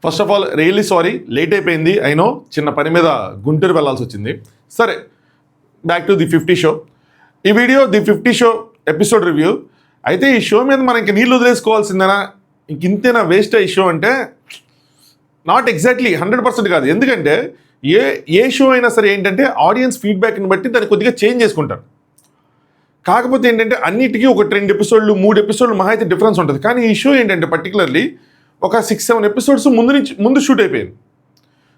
First of all really sorry, late అయిపోయింది. అయినో చిన్న పని మీద గుంటూరు వెళ్ళాల్సి వచ్చింది. సరే, బ్యాక్ టు ది 50 షో. ఈ video the 50 show episode review. అయితే ఈ షో మీద మనం ఇంక నీళ్ళు వదిలేసుకోవాల్సిందేనా, ఇంతేనా వేస్ట్ ఈ షో అంటే? నాట్ ఎగ్జాక్ట్లీ 100% కాదు. ఎందుకంటే ఏ షో అయినా సరే ఏంటంటే ఆడియన్స్ ఫీడ్బ్యాక్ని బట్టి దాన్ని కొద్దిగా చేంజ్ చేసుకుంటారు. కాకపోతే ఏంటంటే అన్నిటికీ ఒక 2 ఎపిసోడ్లు 3 ఎపిసోడ్లు మహా అయితే డిఫరెన్స్ ఉంటుంది. కానీ ఈ షో ఏంటంటే పర్టికులర్లీ ఒక 6-7 ఎపిసోడ్స్ ముందు షూట్ అయిపోయింది.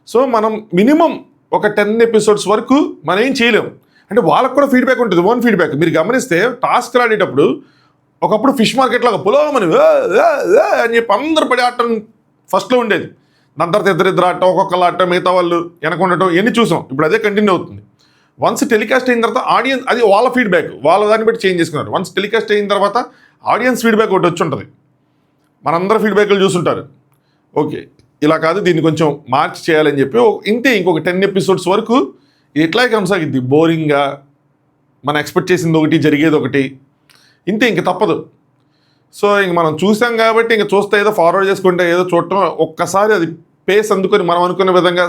సో మనం మినిమం ఒక 10 ఎపిసోడ్స్ వరకు మనం ఏం చేయలేము. అంటే వాళ్ళకు కూడా ఫీడ్బ్యాక్ ఉంటుంది, ఓన్ ఫీడ్బ్యాక్. మీరు గమనిస్తే టాస్క్ ఆడేటప్పుడు ఒకప్పుడు ఫిష్ మార్కెట్లో ఒక పొలమని అని చెప్పి అందరు పడి ఆడటం ఫస్ట్లో ఉండేది. దాని తర్వాత ఇద్దరు ఆడటం, ఒక్కొక్కరు ఆడటం, మిగతా వాళ్ళు వెనక ఉండటం ఇవన్నీ చూసాం. ఇప్పుడు అదే కంటిన్యూ అవుతుంది. వన్స్ టెలికాస్ట్ అయిన తర్వాత ఆడియన్స్, అది వాళ్ళ ఫీడ్బ్యాక్, వాళ్ళ దాన్ని బట్టి చేంజ్ చేసుకున్నారు. వన్స్ టెలికాస్ట్ అయిన తర్వాత ఆడియన్స్ ఫీడ్బ్యాక్ ఒకటి వచ్చి ఉంటుంది, మనందరూ ఫీడ్బ్యాక్లు చూసుంటారు. ఓకే, ఇలా కాదు, దీన్ని కొంచెం మార్చి చేయాలని చెప్పి ఇంతే ఇంకొక 10 ఎపిసోడ్స్ వరకు ఇట్లాగే కొనసాగిద్ది. బోరింగ్గా మనం ఎక్స్పెక్ట్ చేసింది ఒకటి, జరిగేది ఒకటి, ఇంతే, ఇంక తప్పదు. సో ఇంక మనం చూసాం కాబట్టి ఇంక చూస్తే ఏదో ఫార్వర్డ్ చేసుకుంటే ఏదో చూడటం, ఒక్కసారి అది పేస్ అందుకొని మనం అనుకున్న విధంగా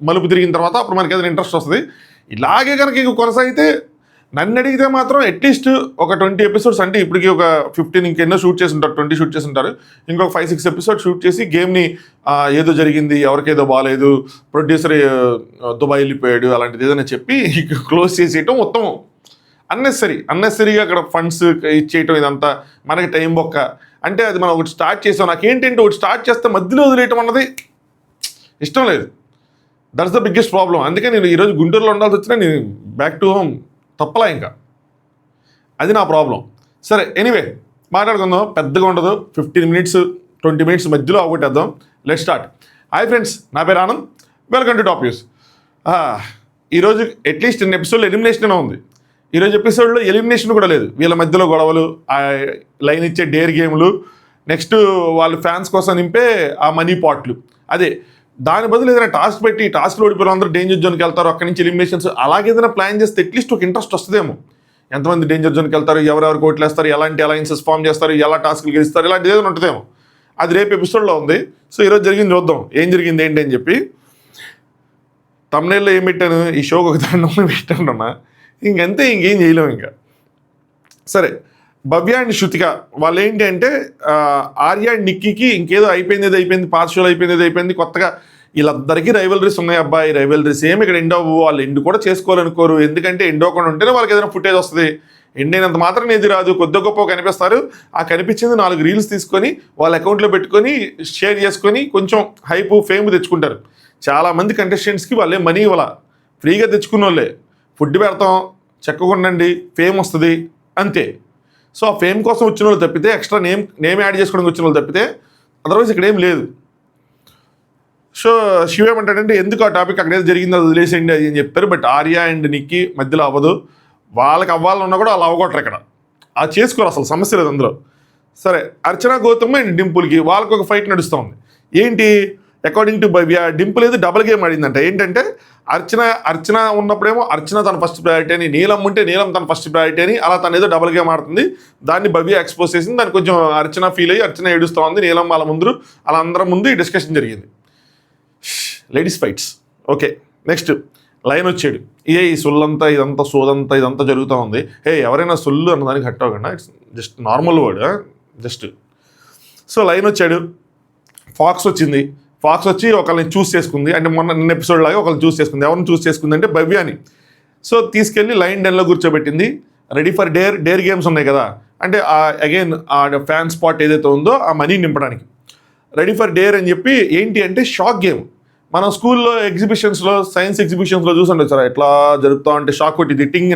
మలుపు తిరిగిన తర్వాత అప్పుడు మనకి ఏదైనా ఇంట్రెస్ట్ వస్తుంది. ఇలాగే కనుక ఇంక కొనసాగితే నన్ను అడిగితే మాత్రం అట్లీస్ట్ ఒక 20 ఎపిసోడ్స్, అంటే ఇప్పటికీ ఒక 15 ఇంకెన్నో షూట్ చేసి ఉంటారు, 20 షూట్ చేసి ఉంటారు. ఇంకొక 5-6 ఎపిసోడ్స్ షూట్ చేసి గేమ్ని ఏదో జరిగింది, ఎవరికేదో బాగాలేదు, ప్రొడ్యూసర్ దుబాయ్ వెళ్ళిపోయాడు, అలాంటిది ఏదైనా చెప్పి క్లోజ్ చేసేయటం మొత్తం అన్నెసరీగా అక్కడ ఫండ్స్ ఇచ్చేయటం, ఇదంతా మనకి టైం బొక్క. అంటే అది మనం ఒకటి స్టార్ట్ చేసాం, నాకేంటంటే ఒకటి స్టార్ట్ చేస్తే మధ్యలో వదిలేయటం అన్నది ఇష్టం లేదు. That's the biggest problem. అందుకే నేను ఈరోజు గుంటూరులో ఉండాల్సి వచ్చినా నేను బ్యాక్ టు హోమ్ తప్పలా, ఇంకా అది నా ప్రాబ్లం. సరే, ఎనీవే మాట్లాడుకుందాం, పెద్దగా ఉండదు. 15 మినిట్స్ 20 మినిట్స్ మధ్యలో అవగొట్టేద్దాం. Let start. హాయ్ ఫ్రెండ్స్, నా పేరు Anand, welcome to top news. ఈరోజు అట్లీస్ట్ 10 ఎపిసోడ్లో ఎలిమినేషన్ ఉంది. ఈరోజు ఎపిసోడ్లో ఎలిమినేషన్ కూడా లేదు. వీళ్ళ మధ్యలో గొడవలు, లైన్ ఇచ్చే డేర్ గేమ్లు, నెక్స్ట్ వాళ్ళ ఫ్యాన్స్ కోసం నింపే ఆ మనీ పాట్లు. అదే దాని బదులు ఏదైనా టాస్క్ పెట్టి టాస్క్లో ఓడిపోయిన అందరూ డేంజర్ జోన్కి వెళ్తారు, అక్కడి నుంచి ఎలిమినేషన్స్, అలాగే ఏదైనా ప్లాన్ చేస్తే అట్లీస్ట్ ఒక ఇంట్రెస్ట్ వస్తుందేమో. ఎంతమంది డేంజర్ జోన్కి వెళ్తారు, ఎవరెవరు కోట్లు వేస్తారు, ఎలాంటి అలయన్సెస్ ఫామ్ చేస్తారు, ఎలా టాస్క్లు గెలుస్తారు, ఇలాంటిది ఏదైనా ఉంటుందేమో. అది రేపు ఎపిసోడ్లో ఉంది. సో ఈరోజు జరిగింది చూద్దాం, ఏం జరిగింది ఏంటి అని చెప్పి. తమ్నైల్లో ఏం పెట్టాను, ఈ షోకి ఒక దాంట్లో పెట్టానున్నా, ఇంకంతే, ఇంకేం చేయలేము ఇంకా. సరే, భవ్య అండ్ శృతిక వాళ్ళు ఏంటి అంటే ఆర్య అండ్ నిక్కీకి ఇంకేదో అయిపోయింది, పాత షోలు అయిపోయింది, కొత్తగా వీళ్ళందరికీ రైవలరీస్ ఉన్నాయి. అబ్బాయి రైవలరీస్ ఏమి ఇక్కడ ఎండ్ అవ్వు, వాళ్ళు ఎండ్ కూడా చేసుకోవాలనుకోరు. ఎందుకంటే ఎండ్ అవ్వకుండా ఉంటేనే వాళ్ళకి ఏదైనా ఫుటేజ్ వస్తుంది. ఎండ్ అయినంత మాత్రం ఏది రాదు, కొద్ది గొప్ప కనిపిస్తారు. ఆ కనిపించింది 4 రీల్స్ తీసుకొని వాళ్ళ అకౌంట్లో పెట్టుకొని షేర్ చేసుకొని కొంచెం హైప్ ఫేమ్ తెచ్చుకుంటారు. చాలామంది కంటెస్టెంట్స్కి వాళ్ళే మనీ ఇవ్వాల, ఫ్రీగా తెచ్చుకున్న వాళ్ళే. ఫుడ్ పెడతాం, చక్కగా ఉండండి, ఫేమ్ వస్తుంది, అంతే. సో ఆ ఫేమ్ కోసం వచ్చిన వాళ్ళు తప్పితే, ఎక్స్ట్రా నేమ్ యాడ్ చేసుకోవడానికి వచ్చిన వాళ్ళు తప్పితే అదర్వైజ్ ఇక్కడ ఏం లేదు. సో శివ ఏమంటాడంటే, ఎందుకు ఆ టాపిక్ అక్కడ ఏదో జరిగిందో అది వదిలేసేయండి అది అని చెప్తారు. బట్ ఆర్య అండ్ నిక్కీ మధ్యలో అవ్వదు. వాళ్ళకి అవ్వాలన్నా కూడా వాళ్ళు అవ్వగొట్టరు ఇక్కడ, అది చేసుకోరు, అసలు సమస్య లేదు అందులో. సరే, అర్చన గౌతమ్ అండ్ డింపుల్కి వాళ్ళకి ఒక ఫైట్ నడుస్తూ ఉంది. ఏంటి, అకార్డింగ్ టు భవ్య డింపుల్ ఏది డబుల్ గేమ్ ఆడిందంట. ఏంటంటే అర్చన ఉన్నప్పుడేమో అర్చన తన ఫస్ట్ ప్రయారిటీ అని, నీలం ఉంటే నీలం తన ఫస్ట్ ప్రయారిటీ అని, అలా తను ఏదో డబుల్ గేమ్ ఆడుతుంది. దాన్ని భవ్య ఎక్స్పోజ్ చేసింది. దాన్ని కొంచెం అర్చన ఫీల్ అయ్యి అర్చన ఏడుస్తూ ఉంది. నీలం వాళ్ళ అందరం ముందు ఈ డిస్కషన్ జరిగింది. Ladies fights. Okay, next line వచ్చాడు. ఈ సొల్లంతా ఇదంతా సోదంతా ఇదంతా జరుగుతూ ఉంది. ఎవరైనా సొల్లు అన్నదానికి హట్ అవ్వకుండా, it's just normal word, just. So line వచ్చాడు, ఫాక్స్ వచ్చింది. ఫాక్స్ వచ్చి ఒకళ్ళని చూస్ చేసుకుంది. అంటే నిన్న ఎపిసోడ్ లాగా ఒకళ్ళని చూస్ చేసుకుంది. ఎవరిని చూస్ చేసుకుంది అంటే భవ్యాని. సో తీసుకెళ్ళి లైన్ 10లో కూర్చోబెట్టింది. రెడీ ఫర్ డేర్ గేమ్స్ ఉన్నాయి కదా, అంటే అగైన్ ఆ ఫ్యాన్ స్పాట్ ఏదైతే ఉందో ఆ మనీ నింపడానికి రెడీ ఫర్ డేర్ అని చెప్పి. ఏంటి అంటే షాక్ గేమ్. మనం స్కూల్లో ఎగ్జిబిషన్స్లో, సైన్స్ ఎగ్జిబిషన్స్లో చూసుండొచ్చు సార్, ఎట్లా జరుపుతా ఉంటే షాక్ కొట్టింది, టింగ్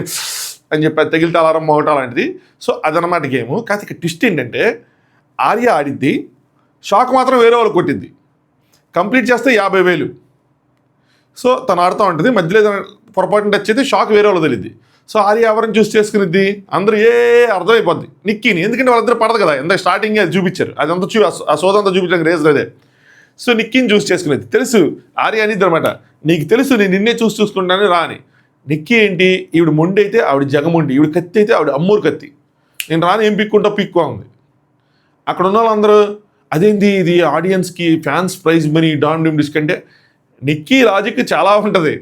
అని చెప్పి తగిలితే అలారం మోగటం అలాంటిది. సో అదనమాట గేమ్. కాదు ఇక్కడ ట్విస్ట్ ఏంటంటే, ఆర్య ఆడిద్ది, షాక్ మాత్రం వేరే వాళ్ళు కొట్టిద్ది. కంప్లీట్ చేస్తే 50,000. సో తను ఆడుతూ ఉంటుంది, మధ్యలో ఏదైనా పొరపాటున టచ్ అయితే షాక్ వేరే వాళ్ళు తెలియద్ది. సో ఆర్య ఎవరిని చూస్ చేసుకునిద్ది, అందరూ అర్థమైపోద్ది నిక్కీని. ఎందుకంటే వాళ్ళందరూ పడదు కదా, ఎంత స్టార్టింగ్ అది చూపించారు, అదంతా ఆ సోదంతా చూపించడానికి రేజ్ లేదే. సో నిక్కీని చూస్ చేసుకునేది. తెలుసు ఆర్య అనిద్ది అనమాట, నీకు తెలుసు నేను నిన్నే చూసుకుంటాను రా అని. నిక్కీ ఏంటి, ఈవిడ మొండి అయితే ఆవిడ జగముండి, ఈవిడ కత్తి అయితే ఆవిడ అమ్మూరు కత్తి. నేను రాని ఏం పిక్కుంటా పిక్కువ ఉంది. అక్కడ ఉన్న వాళ్ళందరూ అదేంటి ఇది ఆడియన్స్కి ఫ్యాన్స్ ప్రైజ్ మనీ డామ్ డిస్క్ అంటే నిక్కీ లాజిక్ చాలా ఉంటుంది.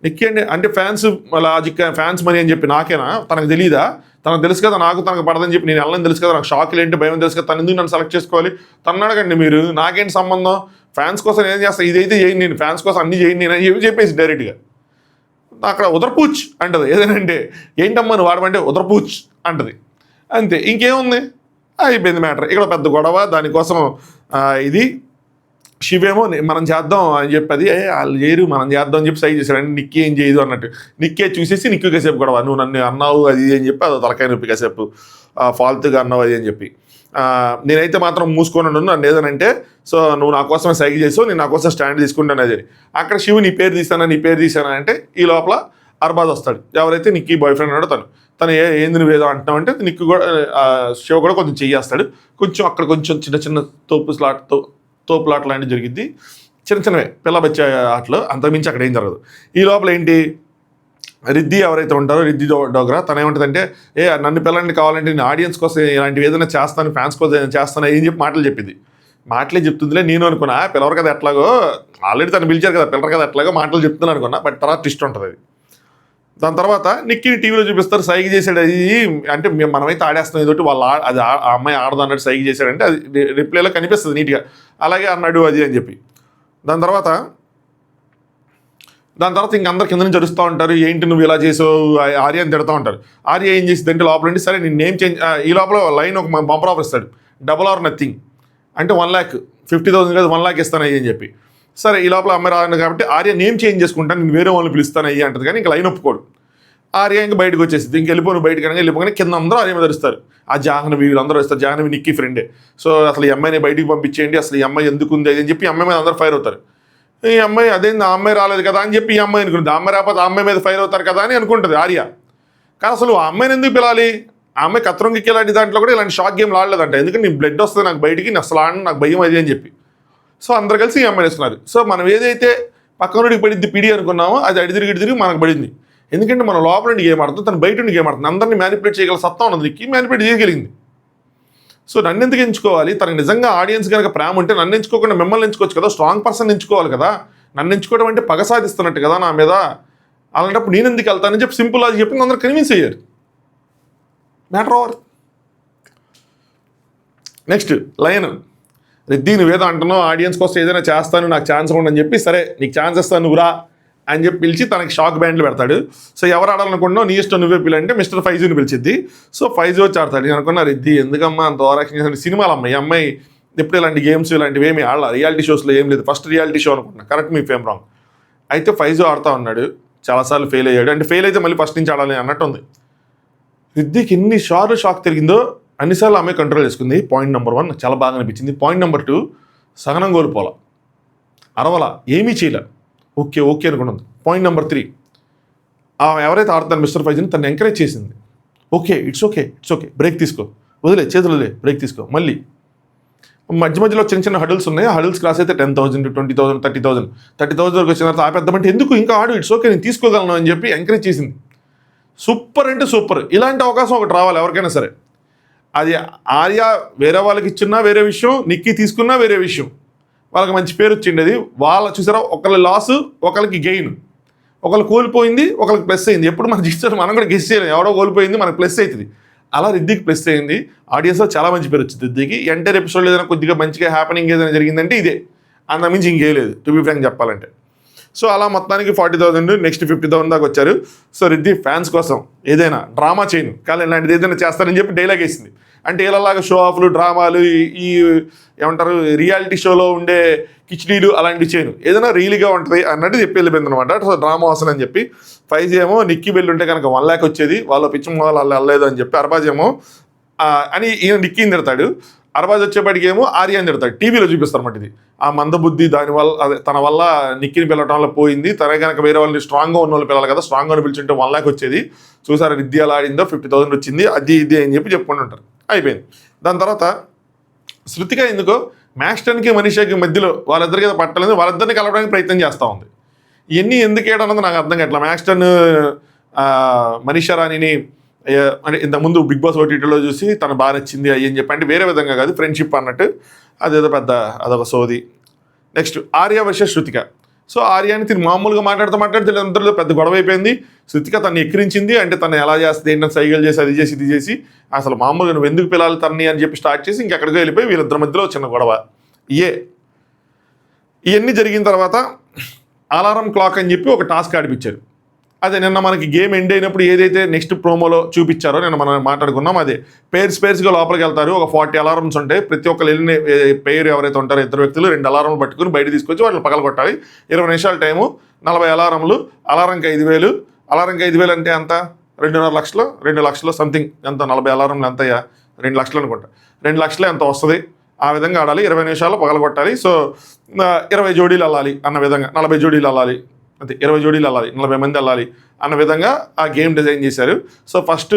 నిక్కీ అంటే ఫ్యాన్స్ లాజిక్ ఫ్యాన్స్ మనీ అని చెప్పి నాకేనా, తనకు తెలియదా? తనకు తెలుసు కదా నాకు తనకు పడదని చెప్పి నేను వెళ్ళని తెలుసు కదా, నాకు షాక్లు ఏంటి భయం తెలుసు కదా, తను ఎందుకు నన్ను సెలెక్ట్ చేసుకోవాలి? తను అడగండి మీరు, నాకేంటి సంబంధం? ఫ్యాన్స్ కోసం ఏం చేస్తాను, ఇదైతే చేయండి, నేను ఫ్యాన్స్ కోసం అన్ని చేయండి నేను అని చెప్పేసి డైరెక్ట్గా అక్కడ ఉదరపూచ్ అంటది. ఏదైనా ఏంటమ్మా నువ్వు వాడమంటే ఉదరపూచ్ అంటది, అంతే, ఇంకేముంది, అయిపోయింది మ్యాటర్. ఇక్కడ పెద్ద గొడవ దానికోసం. ఇది శివేమో మనం చేద్దాం అని చెప్పి వాళ్ళు చేయరు మనం చేద్దాం అని చెప్పి సై చేశారు. అంటే నిక్కీ ఏం చేయదు అన్నట్టు నిక్కే చూసేసి నిక్కు కాసేపు గొడవ, నువ్వు నన్ను అన్నావు అది అని చెప్పి అదో తలకాయ నొప్పి కాసేపు ఫాల్తుగా అన్నావు అది అని చెప్పి. నేనైతే మాత్రం మూసుకొని ఉన్నాను, నన్ను ఏదనంటే సో నువ్వు నా కోసమే సైగ చేసావు, నేను నా కోసం స్టాండ్ తీసుకుంటాను అది. అక్కడ శివు నీ పేరు తీసానా అంటే ఈ లోపల అర్బాజ్ వస్తాడు, ఎవరైతే నిక్కీ బాయ్ ఫ్రెండ్ ఉన్నాడో తను ఏంది నువ్వు ఏదో అంటున్నావు అంటే నిక్కు కూడా శివ కూడా కొంచెం చెయ్యేస్తాడు. కొంచెం అక్కడ కొంచెం చిన్న చిన్న తోపులాట లాంటివి జరిగింది, చిన్న చిన్నవే పిల్ల బచ్చే ఆటలు, అంతకుమించి అక్కడ ఏం జరగదు. ఈ లోపల ఏంటి రిద్ది ఎవరైతే ఉంటారో రిద్ది డోగ్రా తను ఏమంటుందంటే నన్ను పిల్లని కావాలంటే నేను ఆడియన్స్ కోసం ఇలాంటివి ఏదైనా చేస్తాను, ఫ్యాన్స్ కోసం చేస్తాను ఏం చెప్పి మాటలు చెప్పింది. మాటలే చెప్తుందిలే నేను అనుకున్నా, పిల్లవరు కదా ఎట్లాగో ఆల్రెడీ తను పిలిచారు కదా పిల్లరు కదా ఎట్లాగో మాటలు చెప్తున్నాను అనుకున్నా. బట్ తర్వాత ట్విస్ట్ ఉంటుంది అది. దాని తర్వాత నిక్కీని టీవీలో చూపిస్తారు, సైగ చేశాడు అది అంటే మనమైతే ఆడేస్తాం ఏదోటి వాళ్ళు అది ఆ అమ్మాయి ఆడదు అన్నట్టు సైగ చేశాడంటే అది రిప్లైలో కనిపిస్తుంది నీట్గా, అలాగే అన్నాడు అది అని చెప్పి. దాని తర్వాత ఇంక అందరు కింద నుంచి అరుస్తూ ఉంటారు, ఏంటి నువ్వు ఇలా చేసావు ఆర్య అని తిడుతూ ఉంటారు. ఆర్య ఏం చేసింది అంటే లోపల నుండి సరే నేను నేమ్ చేంజ్, ఈ లోపల లైన్ ఒక బంపర్ ఆఫర్ ఇస్తాడు, డబుల్ ఆర్ నథింగ్ అంటే 1,50,000 కాదు 1 lakh ఇస్తాను అయ్యి అని చెప్పి. సరే ఈ లోపల అమ్మాయి రాను కాబట్టి ఆర్య నేమ్ చేంజ్ చేసుకుంటాను, నేను వేరే వాళ్ళని పిలుస్తాను అయ్యి అంటది. కానీ ఇంకా లైన్ ఒప్పుకోడు. ఆర్య ఇంకా బయటకు వచ్చేసింది, ఇంక వెళ్ళిపోను బయటకు అనగా వెళ్ళిపోగానే కింద అందరూ ఆర్య మీద అరుస్తారు. ఆ జాహ్నవి వీళ్ళందరూ వస్తారు, జాహ్నవి నిక్కీ ఫ్రెండే. సో అసలు ఈ అమ్మాయిని బయటికి పంపించేయండి, అసలు ఈ అమ్మాయి ఎందుకు ఉంది అని చెప్పి అమ్మాయి మీద అందరూ ఫైర్ అవుతారు. ఈ అమ్మాయి అదేంది ఆ అమ్మాయి రాలేదు కదా అని చెప్పి ఈ అమ్మాయి అనుకుంటుంది, ఆ అమ్మాయి రాకపోతే ఆ అమ్మాయి మీద ఫైర్ అవుతారు కదా అని అనుకుంటుంది ఆర్య. కానీ అసలు ఆ అమ్మాయిని ఎందుకు పిలాలి? ఆ అమ్మాయి కత్రంకి ఇలాంటి దాంట్లో కూడా ఇలాంటి షాక్ గేమ్ ఆడలేదంట, ఎందుకంటే నీ బ్లడ్ వస్తుంది నాకు బయటికి, అసలు ఆడను నాకు భయం అది అని చెప్పి. సో అందరు కలిసి ఈ అమ్మాయిని వేసుకున్నారు. సో మనం ఏదైతే పక్కనుడికి పడింది పిడి అనుకున్నామో అది అడిదిరిగి మనకు పడింది. ఎందుకంటే మనం లోపల నుండి గేమ్ ఆడుతుంది, తను బయట నుండి గేమ్ ఆడుతుంది, అందరినీ మ్యానిపులేట్ చేయగల సత్తా ఉన్నది, నీకు మ్యానిపులేట్ చేయగలిగింది. సో నన్ను ఎందుకు ఎంచుకోవాలి? తనకు నిజంగా ఆడియన్స్ కనుక ప్రేమ ఉంటే నన్ను ఎంచుకోకుండా మిమ్మల్ని ఎంచుకోవచ్చు కదా, స్ట్రాంగ్ పర్సన్ ఎంచుకోవాలి కదా. నన్ను ఎంచుకోవడం అంటే పగ సాధిస్తున్నట్టు కదా నా మీద. అలాంటప్పుడు నేను ఎందుకు వెళ్తానని చెప్పి సింపుల్ అది చెప్పి అందరూ కన్విన్స్ అయ్యారు. Matter over. Next lion, Reddy నువ్వేదో అంటున్నావు ఆడియన్స్ కోసం ఏదైనా చేస్తాను నాకు ఛాన్స్ ఉండని చెప్పి, సరే నీకు ఛాన్స్ ఇస్తాను నువ్వురా అని చెప్పి పిలిచి తనకి షాక్ బ్యాండ్లు పెడతాడు. సో ఎవరు ఆడాలనుకుంటున్నావు నీ ఇష్టం నువ్వే పిల్లంటే మిస్టర్ ఫైజుని పిలిచిద్ది. సో ఫైజు వచ్చి ఆడతాడు. నేను అనుకున్నా రెడ్డి ఎందుకమ్మా అంత ఓవరాక్షన్ చేసిన సినిమాలు అమ్మాయి అమ్మాయి ఎప్పుడు ఇలాంటి గేమ్స్ ఇలాంటివి ఏమి ఆడాలి, రియాలిటీ షోస్లో ఏం లేదు, ఫస్ట్ రియాలిటీ షో అనుకుంటున్నా, కరెక్ట్ మీ ఫేమ్ రాంగ్. అయితే ఫైజు ఆడుతూ ఉన్నాడు, చాలాసార్లు ఫెయిల్ అయ్యాడు, అంటే ఫెయిల్ అయితే మళ్ళీ ఫస్ట్ నుంచి ఆడాలి అన్నట్టు ఉంది. రిద్దికి ఎన్నిసార్లు షాక్ తిరిగిందో అన్నిసార్లు ఆమె కంట్రోల్ చేసుకుంది. పాయింట్ నెంబర్ 1 చాలా బాగా అనిపించింది. పాయింట్ నెంబర్ 2 సహనం కోల్పోలా, అరవలా, ఏమీ చేయలే, ఓకే అనుకున్నది. పాయింట్ నెంబర్ 3 ఎవరైతే ఆడుతారు మిస్టర్ ఫైజుని తను ఎంకరేజ్ చేసింది. ఇట్స్ ఓకే బ్రేక్ తీసుకో, వదిలే చేతులు వదిలే, బ్రేక్ తీసుకో. మళ్ళీ మధ్యలో చిన్న హడల్స్ ఉన్నాయి, ఆ హడల్స్ క్లాస్ అయితే 10,000 20,000 30,000 వరకు వచ్చిన తర్వాత ఆపేద్దామంటే ఎందుకు ఇంకా ఆడు, ఇట్స్ ఓకే నేను తీసుకోగలను అని చెప్పి ఎంకరేజ్ చేసింది. సూపర్ అంటే సూపర్. ఇలాంటి అవకాశం ఒకటి రావాలి ఎవరికైనా సరే. అది ఆర్య వేరే వాళ్ళకి ఇచ్చినా వేరే విషయం, నిక్కీ తీసుకున్నా వేరే విషయం, వాళ్ళకి మంచి పేరు వచ్చింది. అది వాళ్ళ చూసారా, ఒకళ్ళ లాస్ ఒకళ్ళకి గెయిన్, ఒకళ్ళు కోల్పోయింది ఒకళ్ళకి ప్లస్ అయింది. ఎప్పుడు మనం చూస్తే మనం కూడా గెస్ చేయలేం, ఎవడో కోల్పోయింది మనకు ప్లస్ అవుతుంది. అలా రిద్దికి ప్లస్ అయింది. ఆడియన్స్లో చాలా మంచి పేరు వచ్చింది రిద్దికి. ఎంటైర్ ఎపిసోడ్ ఏదైనా కొద్దిగా మంచిగా హ్యాపెనింగ్ ఏదైనా జరిగిందంటే ఇదే, అంతకుమించి ఇంకేం లేదు టు బి ఫ్రాంక్ చెప్పాలంటే. సో అలా మొత్తానికి 40,000 నెక్స్ట్ 50,000 దాకా వచ్చారు. సో రిద్ది ఫ్యాన్స్ కోసం ఏదైనా డ్రామా చేయను కానీ ఇలాంటిది ఏదైనా చేస్తానని చెప్పి డైలాగ్ వేసింది. అంటే ఇలాగా షో ఆఫ్లు డ్రామాలు ఈ ఏమంటారు రియాలిటీ షోలో ఉండే కిచిడీలు అలాంటివి చేయను, ఏదైనా రీల్గా ఉంటుంది అన్నట్టు చెప్పి వెళ్ళిపోయింది అనమాట. సో డ్రామా వస్తుంది అని చెప్పి. ఫైజ్ ఏమో నిక్కీ వెళ్ళి ఉంటే కనుక 1 lakh వచ్చేది, వాళ్ళ పిచ్చి వాళ్ళు వెళ్ళలేదు అని చెప్పి అర్బాజ్ ఏమో అని ఈయన నిక్కీని తిడతాడు. అర్బాజ్ వచ్చేప్పటికి ఏమో ఆర్యాని తిడతాడు. టీవీలో చూపిస్తారు అన్నమాట. ఇది ఆ మందబుద్ధి దానివల్ల అదే తన వల్ల నిక్కీని పిలవటం వల్ల పోయింది, తనే కనుక వేరే వాళ్ళని స్ట్రాంగ్గా ఉన్న వాళ్ళు పిల్లలు కదా, స్ట్రాంగ్గా పిలిచుంటే 1 lakh వచ్చేది, చూసారా విద్య అలా ఆడిందో 50,000 వచ్చింది, అది ఇది అని చెప్పి చెప్పుకుంటూ ఉంటారు. అయిపోయింది. దాని తర్వాత శృతిక ఎందుకో మ్యాక్స్టన్కి మనీషాకి మధ్యలో వాళ్ళిద్దరికి ఏదో పట్టలేదు, వాళ్ళిద్దరిని కలవడానికి ప్రయత్నం చేస్తూ ఉంది. ఇవన్నీ ఎందుకు ఏడన్నది నాకు అర్థం కావట్లేదు. మ్యాక్స్టన్ మనీషా రాణిని అంటే ఇంతకుముందు బిగ్ బాస్ ఓటీటీలో చూసి తను బాగా నచ్చింది అయ్యి అని చెప్పి, అంటే వేరే విధంగా కాదు ఫ్రెండ్షిప్ అన్నట్టు అదేదో పెద్ద అదొక సోది. Next Arya versus Shruthika. So ఆర్యాని తిని మామూలుగా మాట్లాడితే అందరిలో పెద్ద గొడవ అయిపోయింది. శృతిక తను ఎక్కిరించింది, అంటే తను ఎలా చేస్తుంది ఏంటంటే సైకిల్ చేసి అది చేసి ఇది చేసి అసలు మామూలుగా నువ్వు ఎందుకు పిల్లలు తన్ని అని చెప్పి స్టార్ట్ చేసి ఇంకెక్కడికో వెళ్ళిపోయి వీళ్ళిద్దరి మధ్యలో చిన్న గొడవ. ఇవన్నీ జరిగిన తర్వాత అలారం క్లాక్ అని చెప్పి ఒక టాస్క్ ఆడిపించారు. అదే నిన్న మనకి గేమ్ ఎండ్ అయినప్పుడు ఏదైతే నెక్స్ట్ ప్రోమోలో చూపించారో నిన్న మనం మాట్లాడుకున్నాం. అదే పేర్స్గా లోపలికి వెళ్తారు. ఒక 40 అలారమ్స్ ఉంటాయి. ప్రతి ఒక్కరు వెళ్ళిన పేరు ఎవరైతే ఉంటారో ఇద్దరు వ్యక్తులు 2 అలారంలు పట్టుకుని బయట తీసుకొచ్చి వాటిని పగల కొట్టాలి. 20 నిమిషాల టైము, 40 అలారంలు, అలారంకి 5,000. అలారంకి 5,000 అంటే ఎంత? 2.5 లక్షలు, 2 లక్షలు సంథింగ్. ఎంత 40 అలారంలు ఎంతయ్యా? 2 లక్షలు అనుకుంటా. 2 లక్షలు ఎంత వస్తుంది? ఆ విధంగా ఆడాలి. 20 నిమిషాల్లో పగల కొట్టాలి. సో 20 జోడీలు వెళ్ళాలి అన్న విధంగా, 40 జోడీలు వెళ్ళాలి, అంతే 20 జోడీలు వెళ్ళాలి, 40 మంది వెళ్ళాలి అన్న విధంగా ఆ గేమ్ డిజైన్ చేశారు. సో ఫస్ట్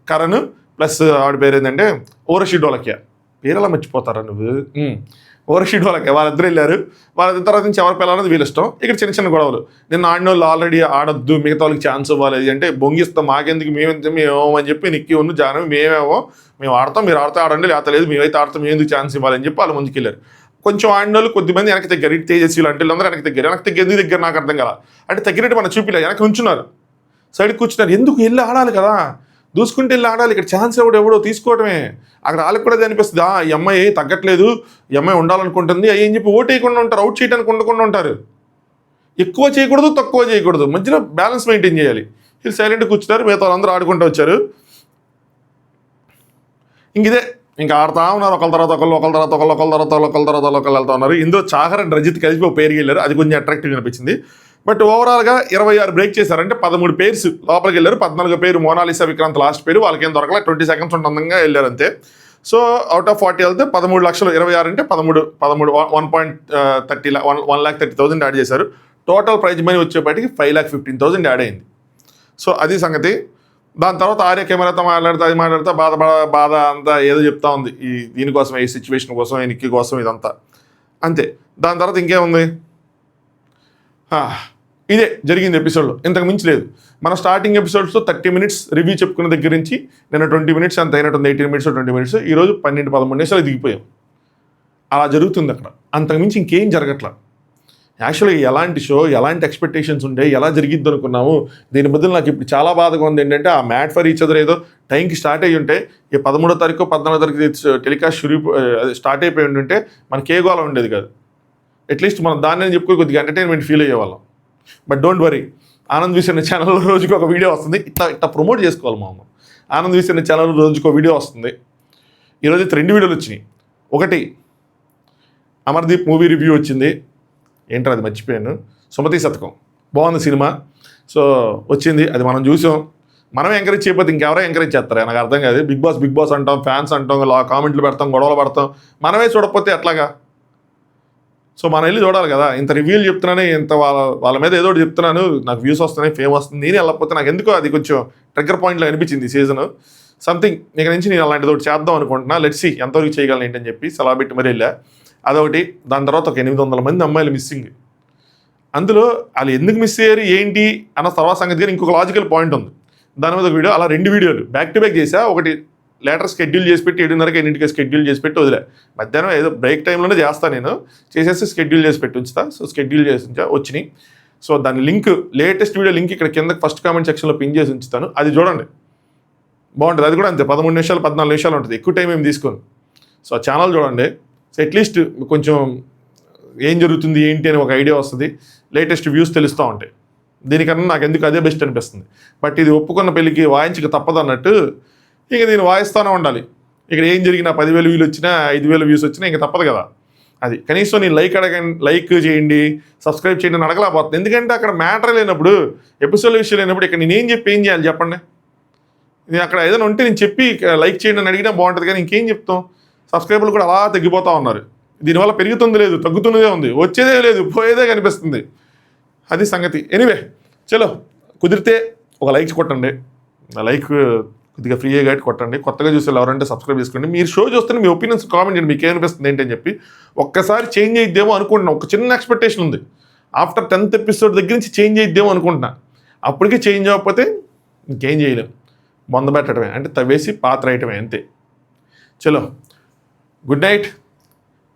కరణ్ ప్లస్ ఆవిడ పేరు ఏంటంటే ఓరషి డోలకియా. పేరు ఎలా మర్చిపోతారా నువ్వు? ఓరషి డోలకియా. వాళ్ళిద్దరు వెళ్ళారు. వాళ్ళిద్దరు తర్వాత నుంచి ఎవరి పిల్లలనేది వీళ్ళ ఇష్టం. ఇక్కడ చిన్న చిన్న గొడవలు. నిన్న ఆడిన వాళ్ళు ఆల్రెడీ ఆడొద్దు, మిగతా వాళ్ళకి ఛాన్స్ ఇవ్వాలి అంటే బొంగిస్తాం, మాకెందుకు, మేము అని చెప్పి నిక్కి ఉన్న జానం మేము ఆడతాం, మీరు ఆడితే ఆడండి, లేకపోతే లేదు మేమైతే ఆడతాం, మేము ఎందుకు ఛాన్స్ ఇవ్వాలని చెప్పి వాళ్ళు ముందుకు వెళ్ళారు. కొంచెం ఆడిన వాళ్ళు కొద్దిమంది వెనక్కి తగ్గారు. ఇటు తేజస్వీలు అంటే అందరూ వెనక్కి తగ్గారు దగ్గర నాకు అర్థం కదా. అంటే తగ్గినట్టు మనం చూపిలే, వెనక్కి ఉంచున్నారు, సైడ్కి కూర్చున్నారు. ఎందుకు వెళ్ళి ఆడాలి కదా, దూసుకుంటే వెళ్ళి ఆడాలి. ఇక్కడ ఛాన్స్ ఎవడో తీసుకోవడమే. అక్కడ వాళ్ళకి కూడా అది అనిపిస్తుంది, ఈ అమ్మాయి తగ్గట్లేదు, ఈ అమ్మాయి ఉండాలనుకుంటుంది అని చెప్పి ఓటు వేయకుండా ఉంటారు, అవుట్ చేయడానికి ఉండకుండా ఉంటారు. ఎక్కువ చేయకూడదు, తక్కువ చేయకూడదు, మధ్యలో బ్యాలెన్స్ మెయింటైన్ చేయాలి. వీళ్ళు సైలెంట్గా కూర్చున్నారు, మిగతా వాళ్ళందరూ ఆడుకుంటూ వచ్చారు. ఇంకా ఆడుతూ ఉన్నారు. ఒకళ్ళ తర్వాత ఒకళ్ళు వెళ్తా ఉన్నారు. ఇందులో చాహర్ అండ్ రజిత్ కలిసి ఒక పేరుకి వెళ్ళారు. అది కొంచెం అట్రాక్టివ్గా అనిపించింది. బట్ ఓవరాల్గా 26 బ్రేక్ చేశారంటే 13 పేర్స్ లోపలికి వెళ్ళారు. 14 పేరు మోనాలిసా విక్రాంత్ లాస్ట్ పేరు, వాళ్ళకేం దొరకలే. 20 సెకండ్స్ ఉంటుందంగా వెళ్ళారు అంతే. సో అవుట్ ఆఫ్ 40 వెళ్తే 13 లక్షలు, 26 అంటే 13 1,30,000 యాడ్ చేశారు. టోటల్ ప్రైజ్ మనీ వచ్చేప్పటికి 5,15,000 యాడ్ అయింది. సో అది సంగతి. దాని తర్వాత ఆర్య కెమెరాతో మాట్లాడుతూ బాధ అంతా ఏదో చెప్తా ఉంది. దీనికోసం, ఈ సిచ్యువేషన్ కోసం, ఈ నిక్కి కోసం, ఇదంతా అంతే. దాని తర్వాత ఇంకేముంది, ఇదే జరిగింది ఎపిసోడ్లో, ఇంతకు మించి లేదు. మన స్టార్టింగ్ ఎపిసోడ్స్లో 30 మినిట్స్ రివ్యూ చెప్పుకున్న దగ్గర నుంచి నేను 20 మినిట్స్ అంత అయినట్టుంది, 18 మినిట్స్ 20 మినిట్స్. ఈరోజు 12-13 నిమిషాలు దిగిపోయాం. అలా జరుగుతుంది అక్కడ, అంతకుమించి ఇంకేం జరగట్లా. యాక్చువల్గా ఎలాంటి షో, ఎలాంటి ఎక్స్పెక్టేషన్స్ ఉండే, ఎలా జరిగిద్ది అనుకున్నాము. దీని బదులు నాకు ఇప్పుడు చాలా బాధగా ఉంది ఏంటంటే, ఆ మ్యాట్ ఫర్ ఈచ్ అదర్ ఏదో టైంకి స్టార్ట్ అయ్యి ఉంటే, ఈ 13వ తారీఖు 14వ తారీఖు టెలికాస్ట్ స్టార్ట్ అయిపోయి ఉంటే మనకి ఏ గోళ ఉండేది కాదు. అట్లీస్ట్ మనం దాన్ని చెప్పుకొని కొద్దిగా ఎంటర్టైన్మెంట్ ఫీల్ అయ్యేవాళ్ళం. బట్ డోంట్ వరీ, ఆనంద్ విసర్ణ ఛానల్లో రోజుకి ఒక వీడియో వస్తుంది. ఇట్లా ప్రమోట్ చేసుకోవాలి మామ. ఆనంద్ విసర్ణ ఛానల్లో రోజుకి ఒక వీడియో వస్తుంది. ఈరోజు 2 వీడియోలు వచ్చినాయి. ఒకటి అమర్దీప్ మూవీ రివ్యూ వచ్చింది. ఏంటో అది మర్చిపోయాను. సుమతి శతకం బాగుంది సినిమా. సో వచ్చింది, అది మనం చూసాం. మనమే ఎంకరేజ్ చేయకపోతే ఇంకెవరో ఎంకరేజ్ చేస్తారు, నాకు అర్థం కాదు. బిగ్ బాస్ అంటాం, ఫ్యాన్స్ అంటాం, కామెంట్లు పెడతాం, గొడవలు పడతాం. మనమే చూడకపోతే ఎట్లాగా? సో మనం వెళ్ళి చూడాలి కదా. ఇంత రివ్యూలు చెప్తున్నాను, ఇంత వాళ్ళ మీద ఏదో చెప్తున్నాను, నాకు వ్యూస్ వస్తున్నాయి, ఫేమ్ వస్తుంది. నేను వెళ్ళకపోతే నాకు ఎందుకో అది కొంచెం ట్రిగ్గర్ పాయింట్లో అనిపించింది ఈ సీజన్. సంథింగ్ ఇక్కడ నుంచి నేను అలాంటిది ఒకటి చేద్దాం అనుకుంటున్నా. లెట్స్ సీ ఎంతవరకు చేయగలను ఏంటని చెప్పి సలహా పెట్టి మరీ వెళ్ళా. అదొకటి. దాని తర్వాత ఒక 800 మంది అమ్మాయిలు మిస్సింగ్. అందులో వాళ్ళు ఎందుకు మిస్ అయ్యారు ఏంటి అన్న తర్వాత సంగతి కానీ ఇంకొక లాజికల్ పాయింట్ ఉంది. దాని మీద ఒక వీడియో, అలా 2 వీడియోలు బ్యాక్ టు బ్యాక్ చేసా. ఒకటి లేటర్ షెడ్యూల్ చేసి పెట్టి 7:30కి 8కి షెడ్యూల్ చేసి పెట్టి వదిలే. మధ్యాహ్నం ఏదో బ్రేక్ టైంలోనే చేస్తాను నేను, చేసేసి షెడ్యూల్ చేసి పెట్టి ఉంచుతా. సో షెడ్యూల్ చేసి వచ్చినాయి. సో దాని లింక్, లేటెస్ట్ వీడియో లింక్ ఇక్కడ కింద ఫస్ట్ కామెంట్ సెక్షన్లో పిన్ చేసి ఉంచుతాను. అది చూడండి, బాగుంటుంది. అది కూడా అంతే, 13 నిమిషాలు 14 నిమిషాలు ఉంటుంది, ఎక్కువ టైం ఏమి తీసుకోను. సో ఆ ఛానల్ చూడండి. సో అట్లీస్ట్ కొంచెం ఏం జరుగుతుంది ఏంటి అని ఒక ఐడియా వస్తుంది, లేటెస్ట్ వ్యూస్ తెలుస్తూ ఉంటాయి. దీనికన్నా నాకు ఎందుకు అదే బెస్ట్ అనిపిస్తుంది. బట్ ఇది ఒప్పుకున్న పెళ్ళికి వాయించక తప్పదు అన్నట్టు ఇక దీన్ని వాయిస్తూనే ఉండాలి. ఇక్కడ ఏం జరిగినా 10,000 వ్యూలు వచ్చినా 5,000 వ్యూస్ వచ్చినా ఇంక తప్పదు కదా. అది కనీసం నేను లైక్ చేయండి, సబ్స్క్రైబ్ చేయండి అని అడగలేకపోతుంది. ఎందుకంటే అక్కడ మ్యాటర్ లేనప్పుడు, ఎపిసోడ్ విషయం లేనప్పుడు ఇక్కడ నేనేం చెప్పి ఏం చేయాలి చెప్పండి. నేను అక్కడ ఏదైనా ఉంటే నేను చెప్పి లైక్ చేయండి అని అడిగినా బాగుంటుంది, కానీ ఇంకేం చెప్తాం. సబ్స్క్రైబర్లు కూడా అలా తగ్గిపోతూ ఉన్నారు. దీనివల్ల పెరుగుతుంది లేదు, తగ్గుతున్నదే ఉంది, వచ్చేదే లేదు, పోయేదే కనిపిస్తుంది. అది సంగతి. ఎనీవే చలో, కుదిరితే ఒక లైక్ కొట్టండి. లైక్ కొద్దిగా ఫ్రీగా గైడ్ కొట్టండి. కొత్తగా చూసే ఎవరంటే సబ్స్క్రైబ్ చేసుకోండి. మీరు షో చూస్తే మీ ఒపీనియన్స్ కామెంట్ చేయండి, మీకు ఏమనిపిస్తుంది ఏంటని చెప్పి. ఒక్కసారి చేంజ్ అయిద్దేమో అనుకుంటున్నా, ఒక చిన్న ఎక్స్పెక్టేషన్ ఉంది. ఆఫ్టర్ 10th ఎపిసోడ్ దగ్గర నుంచి చేంజ్ అయిద్దేమో అనుకుంటున్నా. అప్పటికే చేంజ్ అవ్వకపోతే ఇంకేం చేయలేం, మొందబెట్టడమే, అంటే తవ్వేసి పాత్ర వేయటమే అంతే. చలో, good night.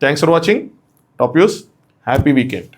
Thanks for watching top news. Happy weekend.